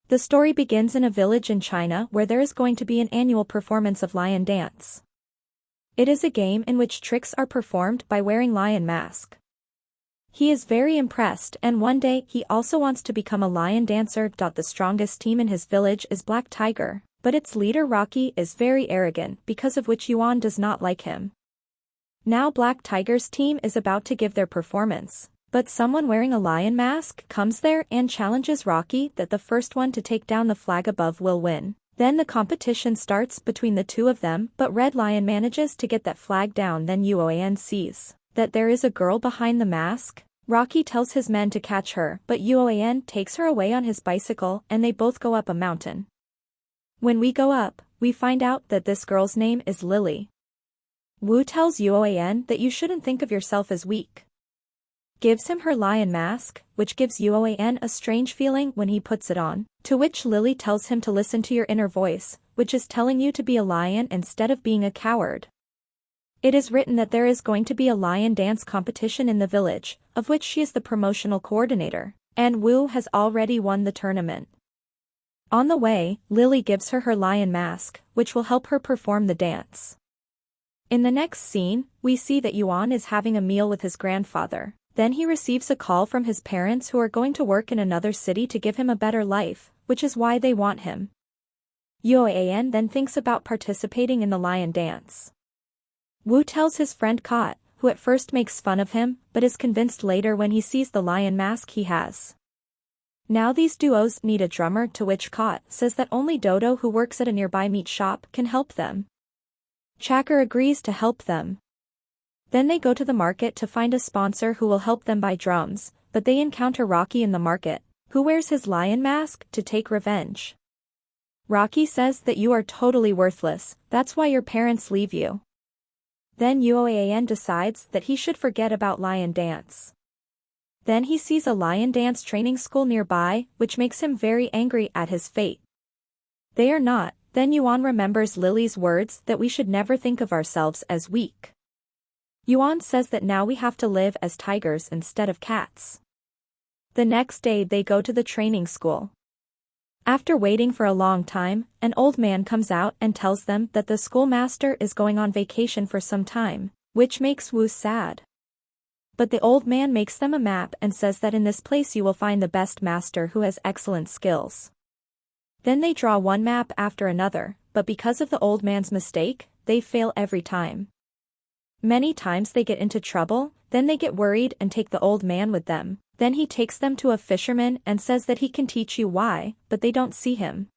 The story begins in a village in China where there is going to be an annual performance of lion dance. It is a game in which tricks are performed by wearing lion mask. He is very impressed and one day he also wants to become a lion dancer. The strongest team in his village is Black Tiger, but its leader Rocky is very arrogant because of which Yuan does not like him. Now Black Tiger's team is about to give their performance, but someone wearing a lion mask comes there and challenges Rocky that the first one to take down the flag above will win. Then the competition starts between the two of them, but Red Lion manages to get that flag down. Then Yuan sees that there is a girl behind the mask. Rocky tells his men to catch her, but Yuan takes her away on his bicycle and they both go up a mountain. When we go up, we find out that this girl's name is Lily. Wu tells Yuan that you shouldn't think of yourself as weak. Gives him her lion mask, which gives Yuan a strange feeling when he puts it on, to which Lily tells him to listen to your inner voice, which is telling you to be a lion instead of being a coward. It is written that there is going to be a lion dance competition in the village, of which she is the promotional coordinator, and Wu has already won the tournament. On the way, Lily gives her lion mask, which will help her perform the dance. In the next scene, we see that Yuan is having a meal with his grandfather. Then he receives a call from his parents who are going to work in another city to give him a better life, which is why they want him. Yuan then thinks about participating in the lion dance. Wu tells his friend Kot, who at first makes fun of him, but is convinced later when he sees the lion mask he has. Now these duos need a drummer, to which Kot says that only Dodo, who works at a nearby meat shop, can help them. Chakra agrees to help them. Then they go to the market to find a sponsor who will help them buy drums, but they encounter Rocky in the market, who wears his lion mask to take revenge. Rocky says that you are totally worthless, that's why your parents leave you. Then Yuan decides that he should forget about lion dance. Then he sees a lion dance training school nearby, which makes him very angry at his fate. They are not. Then Yuan remembers Lily's words that we should never think of ourselves as weak. Yuan says that now we have to live as tigers instead of cats. The next day they go to the training school. After waiting for a long time, an old man comes out and tells them that the schoolmaster is going on vacation for some time, which makes Wu sad. But the old man makes them a map and says that in this place you will find the best master who has excellent skills. Then they draw one map after another, but because of the old man's mistake, they fail every time. Many times they get into trouble, then they get worried and take the old man with them. Then he takes them to a fisherman and says that he can teach you why, but they don't see him.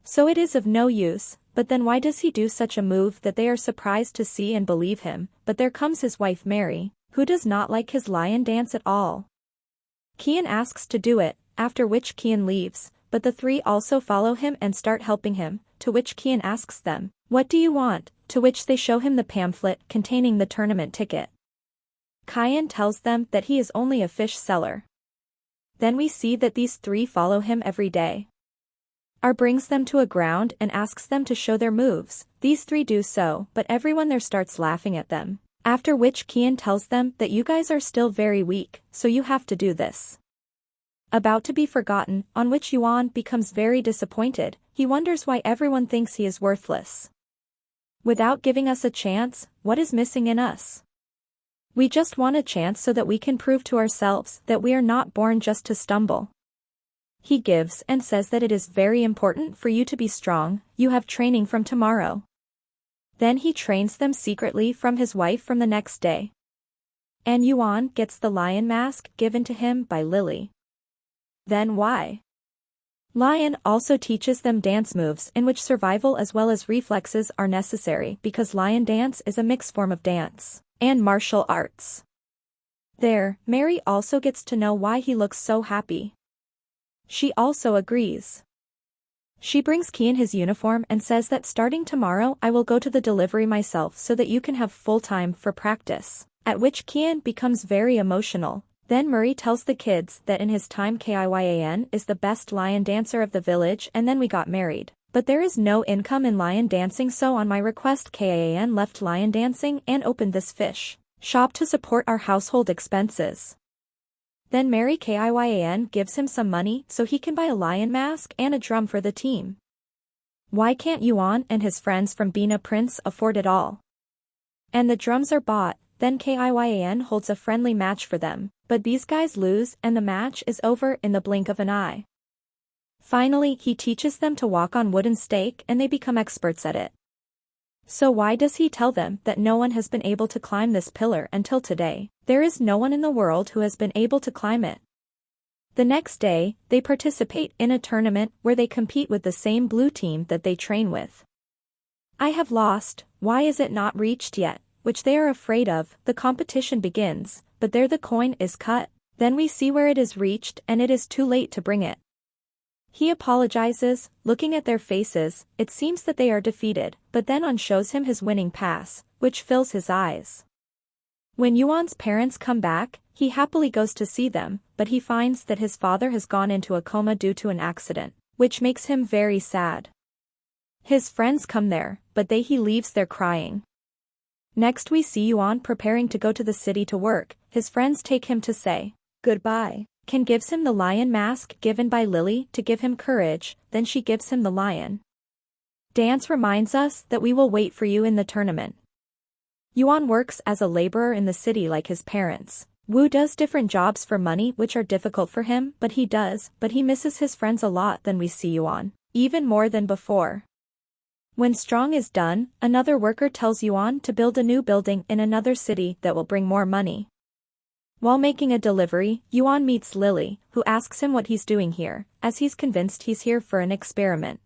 So it is of no use, but then why does he do such a move that they are surprised to see and believe him? But there comes his wife Mary, who does not like his lion dance at all. Kian asks to do it, after which Kian leaves, but the three also follow him and start helping him, to which Kian asks them, "What do you want?" To which they show him the pamphlet containing the tournament ticket. Kian tells them that he is only a fish seller. Then we see that these three follow him every day. R brings them to a ground and asks them to show their moves. These three do so, but everyone there starts laughing at them. After which Kian tells them that you guys are still very weak, so you have to do this. About to be forgotten, on which Yuan becomes very disappointed. He wonders why everyone thinks he is worthless. Without giving us a chance, what is missing in us? We just want a chance so that we can prove to ourselves that we are not born just to stumble. He gives and says that it is very important for you to be strong, you have training from tomorrow. Then he trains them secretly from his wife from the next day. And Yuan gets the lion mask given to him by Lily. Then why? Lion also teaches them dance moves in which survival as well as reflexes are necessary because lion dance is a mixed form of dance and martial arts. There, Mary also gets to know why he looks so happy. She also agrees. She brings Kian his uniform and says that starting tomorrow I will go to the delivery myself so that you can have full time for practice, at which Kian becomes very emotional. Then Murray tells the kids that in his time Kian is the best lion dancer of the village and then we got married. But there is no income in lion dancing, so on my request Kian left lion dancing and opened this fish shop to support our household expenses. Then Mary Kyan gives him some money so he can buy a lion mask and a drum for the team. Why can't Yuan and his friends from Bina Prince afford it all? And the drums are bought, then Kyan holds a friendly match for them, but these guys lose and the match is over in the blink of an eye. Finally, he teaches them to walk on wooden stake and they become experts at it. So why does he tell them that no one has been able to climb this pillar until today? There is no one in the world who has been able to climb it. The next day, they participate in a tournament where they compete with the same blue team that they train with. I have lost, why is it not reached yet? Which they are afraid of. The competition begins, but there the coin is cut. Then we see where it is reached and it is too late to bring it. He apologizes, looking at their faces, it seems that they are defeated, but then On shows him his winning pass, which fills his eyes. When Yuan's parents come back, he happily goes to see them, but he finds that his father has gone into a coma due to an accident, which makes him very sad. His friends come there, but he leaves there crying. Next we see Yuan preparing to go to the city to work, his friends take him to say goodbye. Ken gives him the lion mask given by Lily to give him courage, then she gives him the lion dance reminds us that we will wait for you in the tournament. Yuan works as a laborer in the city like his parents. Wu does different jobs for money which are difficult for him, but he misses his friends a lot. Then we see Yuan, even more than before. When strong is done, another worker tells Yuan to build a new building in another city that will bring more money. While making a delivery, Yuan meets Lily, who asks him what he's doing here, as he's convinced he's here for an experiment.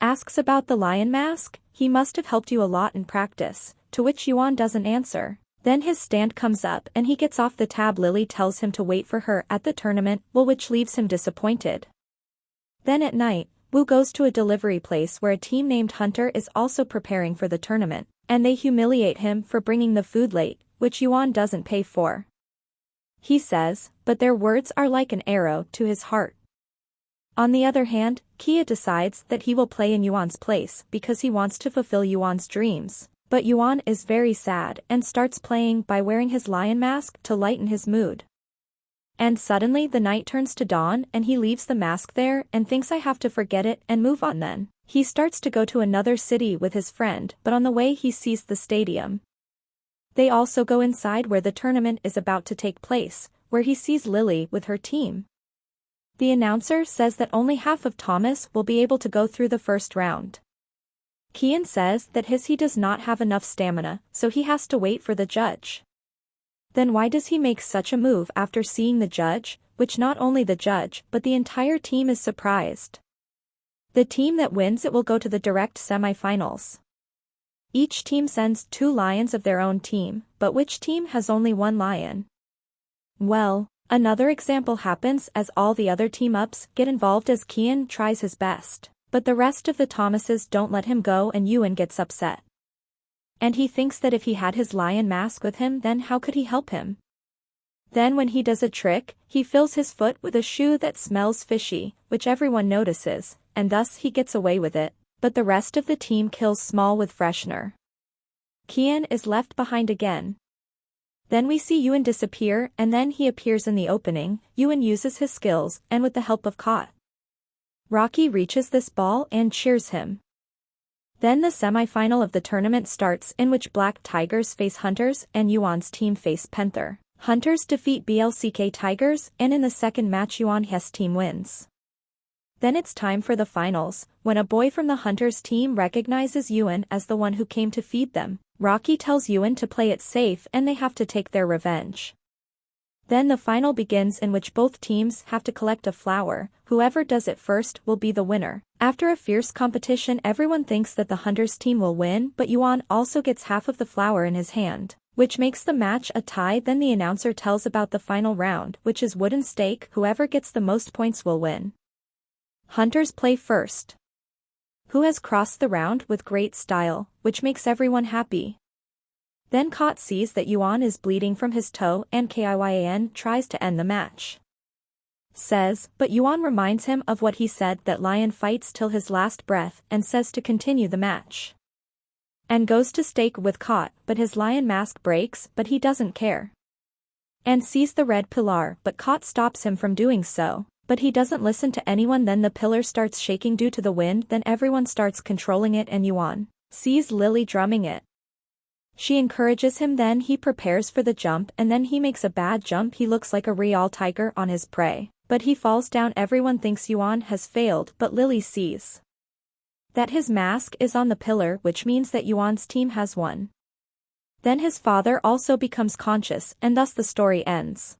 Asks about the lion mask, he must have helped you a lot in practice, to which Yuan doesn't answer. Then his stand comes up and he gets off the tab. Lily tells him to wait for her at the tournament, which leaves him disappointed. Then at night, Wu goes to a delivery place where a team named Hunter is also preparing for the tournament, and they humiliate him for bringing the food late, which Yuan doesn't pay for. He says, but their words are like an arrow to his heart. On the other hand, Kia decides that he will play in Yuan's place because he wants to fulfill Yuan's dreams, but Yuan is very sad and starts playing by wearing his lion mask to lighten his mood. And suddenly the night turns to dawn and he leaves the mask there and thinks I have to forget it and move on. Then he starts to go to another city with his friend, but on the way he sees the stadium. They also go inside where the tournament is about to take place, where he sees Lily with her team. The announcer says that only half of Thomas will be able to go through the first round. Kian says that he does not have enough stamina, so he has to wait for the judge. Then why does he make such a move after seeing the judge, which not only the judge but the entire team is surprised. The team that wins it will go to the direct semi-finals. Each team sends 2 lions of their own team, but which team has only 1 lion? Well, another example happens as all the other team-ups get involved as Kian tries his best, but the rest of the Thomases don't let him go and Yuan gets upset. And he thinks that if he had his lion mask with him then how could he help him? Then when he does a trick, he fills his foot with a shoe that smells fishy, which everyone notices, and thus he gets away with it. But the rest of the team kills Small with freshener. Kian is left behind again. Then we see Yuan disappear and then he appears in the opening. Yuan uses his skills and with the help of Kot, Rocky reaches this ball and cheers him. Then the semi-final of the tournament starts in which Black Tigers face Hunters and Yuan's team face Panther. Hunters defeat BLCK Tigers and in the second match Yuan's team wins. Then it's time for the finals, when a boy from the Hunters team recognizes Yuan as the one who came to feed them. Rocky tells Yuan to play it safe and they have to take their revenge. Then the final begins in which both teams have to collect a flower. Whoever does it first will be the winner. After a fierce competition everyone thinks that the Hunters team will win, but Yuan also gets half of the flower in his hand, which makes the match a tie. Then the announcer tells about the final round, which is wooden stake. Whoever gets the most points will win. Hunters play first. Who has crossed the round with great style, which makes everyone happy. Then Kot sees that Yuan is bleeding from his toe and Kyan tries to end the match. Says, but Yuan reminds him of what he said that lion fights till his last breath and says to continue the match. And goes to stake with Kot, but his lion mask breaks, but he doesn't care. and sees the red pillar, but Kot stops him from doing so. But he doesn't listen to anyone. Then the pillar starts shaking due to the wind. Then everyone starts controlling it and Yuan sees Lily drumming it. She encourages him. Then he prepares for the jump and then he makes a bad jump. He looks like a real tiger on his prey. But he falls down. Everyone thinks Yuan has failed, but Lily sees that his mask is on the pillar, which means that Yuan's team has won. Then his father also becomes conscious and thus the story ends.